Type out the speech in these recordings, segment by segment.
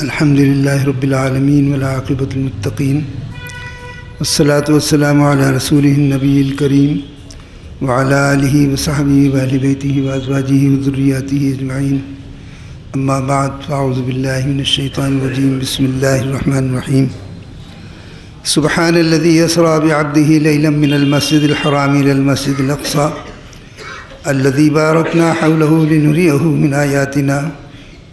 الحمد للہ رب العالمین والعاقبۃ للمتقین والصلاة والسلام علی رسولہ النبی الکریم وعلی آلہ وصحبہ واہل بیتہ وازواجہ وذریاتہ اجمعین اما بعد فاعوذ باللہ من الشیطان الرجیم بسم اللہ الرحمن الرحیم سبحان الذی اسریٰ بعبدہ لیلا من المسجد الحرام الی المسجد الاقصی الذی بارکنا حولہ لنریہ من آیاتنا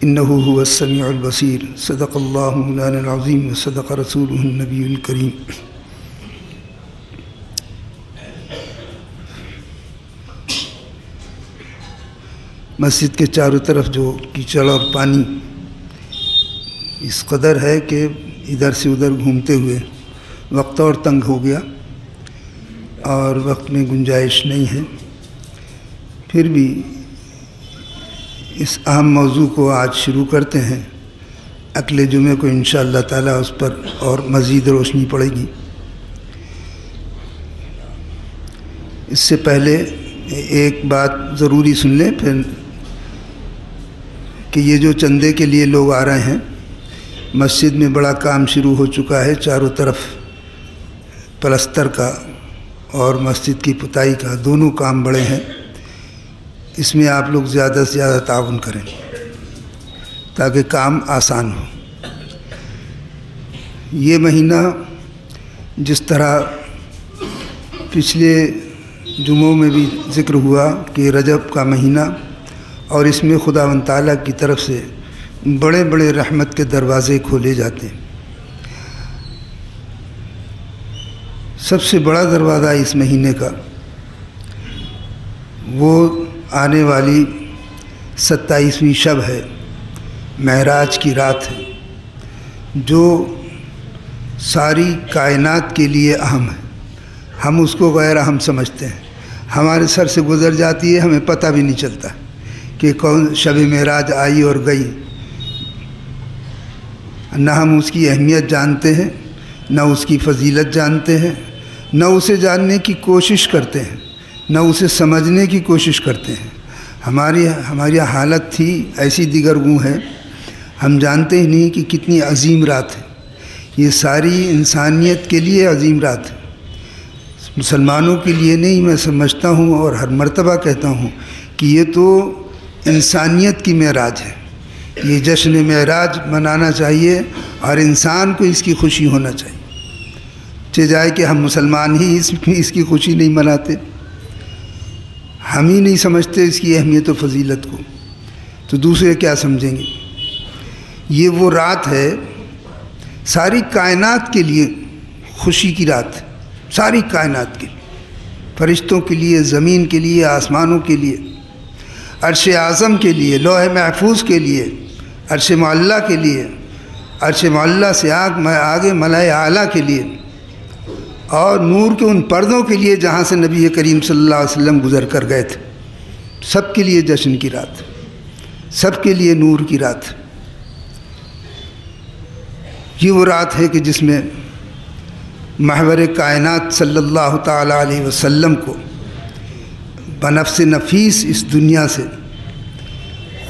انه هو السمیع البصیر صدق اللہ مولانا العظیم وصدق رسولہ النبی الکریم۔ مسجد کے چاروں طرف جو کیچڑ اور پانی اس قدر ہے کہ ادھر سے ادھر گھومتے ہوئے وقت اور تنگ ہو گیا اور وقت میں گنجائش نہیں ہے، پھر بھی اس اہم موضوع کو آج شروع کرتے ہیں۔ اگلے جمعے کو انشاءاللہ تعالیٰ اس پر اور مزید روشنی پڑے گی۔ اس سے پہلے ایک بات ضروری سن لیں پھر کہ یہ جو چندے کے لیے لوگ آ رہے ہیں، مسجد میں بڑا کام شروع ہو چکا ہے، چاروں طرف پلستر کا اور مسجد کی پتائی کا دونوں کام بڑے ہیں۔ اس میں آپ لوگ زیادہ سے زیادہ تعاون کریں تاکہ کام آسان ہو۔ یہ مہینہ جس طرح پچھلے جمعوں میں بھی ذکر ہوا کہ رجب کا مہینہ، اور اس میں خداوند تعالیٰ کی طرف سے بڑے بڑے رحمت کے دروازے کھولے جاتے ہیں۔ سب سے بڑا دروازہ اس مہینے کا وہ آنے والی 27ویں شب ہے، معراج کی رات ہے، جو ساری کائنات کے لیے اہم ہے۔ ہم اس کو غیر اہم سمجھتے ہیں، ہمارے سر سے گزر جاتی ہے، ہمیں پتہ بھی نہیں چلتا کہ کون شب معراج آئی اور گئی۔ نہ ہم اس کی اہمیت جانتے ہیں، نہ اس کی فضیلت جانتے ہیں، نہ اسے جاننے کی کوشش کرتے ہیں، نہ اسے سمجھنے کی کوشش کرتے ہیں۔ ہماری حالت تھی ایسی دیگرگوں ہے، ہم جانتے ہی نہیں کہ کتنی عظیم رات ہے۔ یہ ساری انسانیت کے لیے عظیم رات ہے، مسلمانوں کے لیے نہیں۔ میں سمجھتا ہوں اور ہر مرتبہ کہتا ہوں کہ یہ تو انسانیت کی معراج ہے۔ یہ جشن معراج منانا چاہیے اور انسان کو اس کی خوشی ہونا چاہیے۔ چہ جائے کہ ہم مسلمان ہی اس کی خوشی نہیں مناتے، ہم ہی نہیں سمجھتے اس کی اہمیت و فضیلت کو، تو دوسرے کیا سمجھیں گے۔ یہ وہ رات ہے ساری کائنات کے لیے خوشی کی رات ہے، ساری کائنات کے لیے، فرشتوں کے لیے، زمین کے لیے، آسمانوں کے لیے، عرش اعظم کے لیے، لوح محفوظ کے لیے، عرش معلیٰ کے لیے، عرش معلیٰ سے آگے ملائے اعلیٰ کے لیے، اور نور کے ان پردوں کے لیے جہاں سے نبی کریم صلی اللہ علیہ وسلم گزر کر گئے تھے۔ سب کے لیے جشن کی رات، سب کے لیے نور کی رات۔ یہ وہ رات ہے کہ جس میں محور کائنات صلی اللہ تعالیٰ علیہ وسلم کو بنفس نفیس اس دنیا سے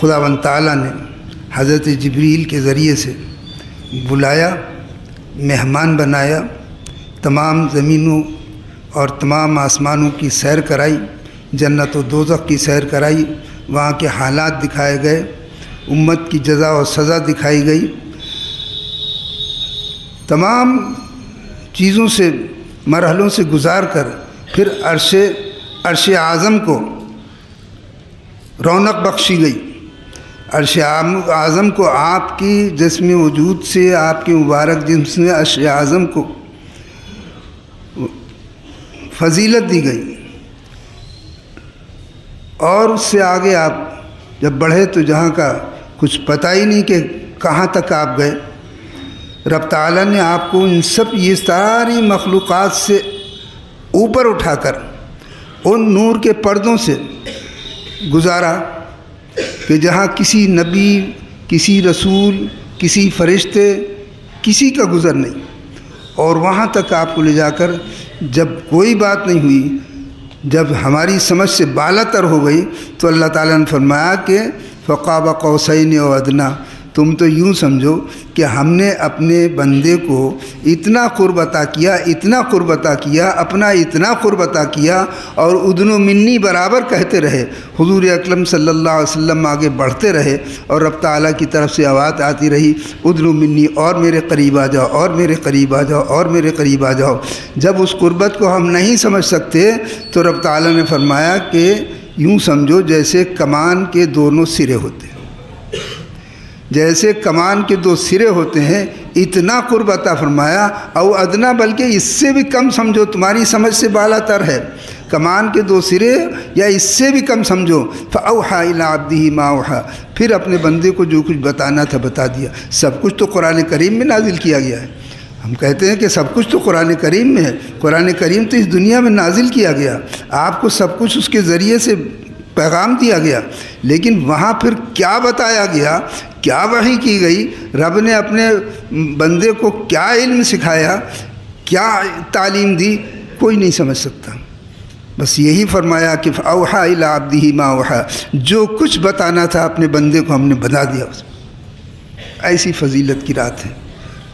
خداوند تعالیٰ نے حضرت جبریل کے ذریعے سے بلایا، مہمان بنایا، تمام زمینوں اور تمام آسمانوں کی سیر کرائی، جنت و دوزخ کی سیر کرائی، وہاں کے حالات دکھائے گئے، امت کی جزا و سزا دکھائی گئی، تمام چیزوں سے، مرحلوں سے گزار کر پھر عرش اعظم کو رونق بخشی گئی۔ عرش اعظم کو آپ کی جسم وجود سے، آپ کے مبارک جسم سے عرش اعظم کو فضیلت دی گئی، اور اس سے آگے آپ جب بڑھے تو جہاں کا کچھ پتہ ہی نہیں کہ کہاں تک آپ گئے۔ رب تعالیٰ نے آپ کو ان سب یہ ساری مخلوقات سے اوپر اٹھا کر ان نور کے پردوں سے گزارا کہ جہاں کسی نبی، کسی رسول، کسی فرشتے، کسی کا گزر نہیں، اور وہاں تک آپ کو لے جا کر جب کوئی بات نہیں ہوئی، جب ہماری سمجھ سے بالا تر ہو گئی، تو اللہ تعالیٰ نے فرمایا کہ فقاب قوسین او ادنا، تم تو یوں سمجھو کہ ہم نے اپنے بندے کو اتنا قرب عطا کیا، اتنا قرب عطا کیا، اپنا اتنا قرب عطا کیا، اور ادن و منی برابر کہتے رہے۔ حضور اکرم صلی اللہ علیہ وسلم آگے بڑھتے رہے اور رب تعالیٰ کی طرف سے آواز آتی رہی، ادن و منی، اور میرے قریب آ جاؤ، اور میرے قریب آ جاؤ، اور میرے قریب آ جاؤ۔ جب اس قربت کو ہم نہیں سمجھ سکتے تو رب تعالیٰ نے فرمایا کہ یوں سمجھو جیسے کمان کے دونوں سرے ہوتے ہیں، جیسے کمان کے دو سرے ہوتے ہیں، اتنا قرب عطا فرمایا۔ او ادنا، بلکہ اس سے بھی کم سمجھو، تمہاری سمجھ سے بالا تر ہے، کمان کے دو سرے یا اس سے بھی کم سمجھو۔ فَأَوْحَى إِلَىٰ عَبْدِهِ مَا أَوْحَىٰ، پھر اپنے بندے کو جو کچھ بتانا تھا بتا دیا۔ سب کچھ تو قرآن کریم میں نازل کیا گیا ہے۔ ہم کہتے ہیں کہ سب کچھ تو قرآن کریم میں ہے، قرآن کریم تو اس دنیا میں نازل کیا گیا، آپ کو سب کچھ اس کے ذریعے سے پیغام دیا گیا، لیکن وہاں پھر کیا بتایا گیا، کیا وحی کی گئی، رب نے اپنے بندے کو کیا علم سکھایا، کیا تعلیم دی، کوئی نہیں سمجھ سکتا۔ بس یہی فرمایا کہ فَأَوْحَىٰ إِلَىٰ عَبْدِهِ مَا أَوْحَىٰ، جو کچھ بتانا تھا اپنے بندے کو ہم نے بتا دیا۔ ایسی فضیلت کی رات ہے۔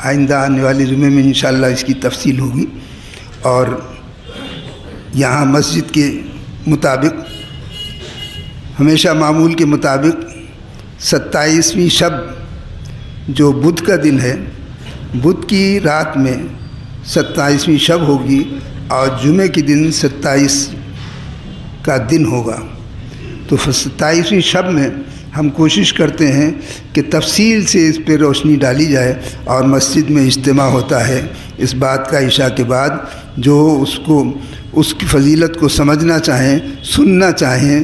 آئندہ آنے والے جمعے میں انشاءاللہ اس کی تفصیل ہوگی۔ اور یہاں مسجد کے مطابق، ہمیشہ معمول کے مطابق 27ویں شب جو بدھ کا دن ہے، بدھ کی رات میں 27ویں شب ہوگی، اور جمعے کے دن 27 کا دن ہوگا۔ تو 27ویں شب میں ہم کوشش کرتے ہیں کہ تفصیل سے اس پہ روشنی ڈالی جائے، اور مسجد میں اجتماع ہوتا ہے اس بات کا عشاء کے بعد۔ جو اس کی فضیلت کو سمجھنا چاہیں، سننا چاہیں،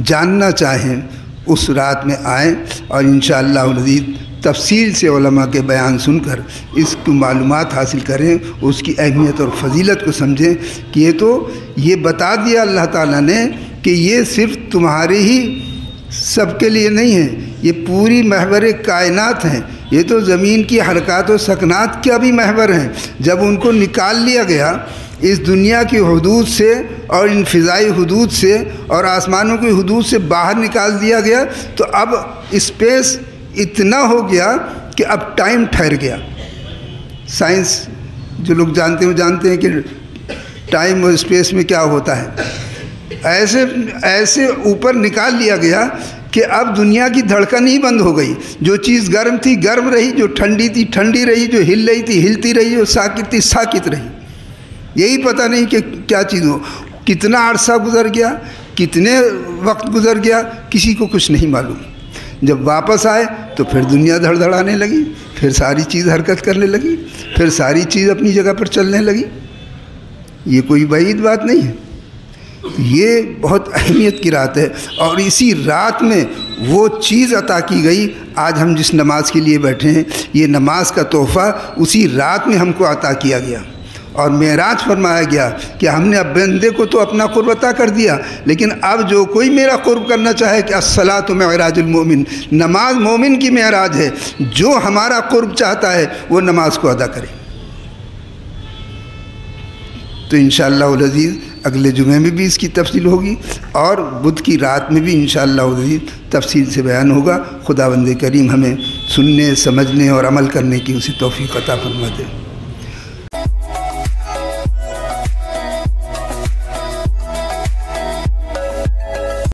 جاننا چاہیں، اس رات میں آئیں، اور انشاءاللہ العزیز تفصیل سے علماء کے بیان سن کر اس کی معلومات حاصل کریں، اس کی اہمیت اور فضیلت کو سمجھیں کہ یہ بتا دیا اللہ تعالیٰ نے کہ یہ صرف تمہارے ہی سب کے لیے نہیں ہے، یہ پوری محور کائنات ہیں، یہ تو زمین کی حرکات و سکنات کا بھی محور ہیں۔ جب ان کو نکال لیا گیا اس دنیا کی حدود سے اور ان فضائی حدود سے اور آسمانوں کی حدود سے باہر نکال دیا گیا، تو اب اسپیس اتنا ہو گیا کہ اب ٹائم ٹھہر گیا۔ سائنس جو لوگ جانتے ہیں وہ جانتے ہیں کہ ٹائم اور اسپیس میں کیا ہوتا ہے۔ ایسے اوپر نکال لیا گیا کہ اب دنیا کی دھڑکن ہی بند ہو گئی۔ جو چیز گرم تھی گرم رہی، جو ٹھنڈی تھی ٹھنڈی رہی، جو ہل رہی تھی ہلتی رہی، جو ساکت تھی ساکت رہی۔ یہی پتہ نہیں کہ کیا چیز ہو، کتنا عرصہ گزر گیا، کتنے وقت گزر گیا، کسی کو کچھ نہیں معلوم۔ جب واپس آئے تو پھر دنیا دھڑ دھڑانے لگی، پھر ساری چیز حرکت کرنے لگی، پھر ساری چیز اپنی جگہ پر چلنے لگی۔ یہ کوئی بعید بات نہیں ہے، یہ بہت اہمیت کی رات ہے، اور اسی رات میں وہ چیز عطا کی گئی۔ آج ہم جس نماز کے لیے بیٹھے ہیں، یہ نماز کا تحفہ اسی رات میں ہم کو عطا کیا گیا، اور معراج فرمایا گیا کہ ہم نے اب بندے کو تو اپنا قرب عطا کر دیا، لیکن اب جو کوئی میرا قرب کرنا چاہے کہ الصلاۃ معراج المومن، نماز مومن کی معراج ہے، جو ہمارا قرب چاہتا ہے وہ نماز کو ادا کرے۔ تو انشاءاللہ العزیز اگلے جمعے میں بھی اس کی تفصیل ہوگی، اور بدھ کی رات میں بھی انشاءاللہ العزیز تفصیل سے بیان ہوگا۔ خداوند کریم ہمیں سننے، سمجھنے اور عمل کرنے کی اسے توفیق عطا فرما دے۔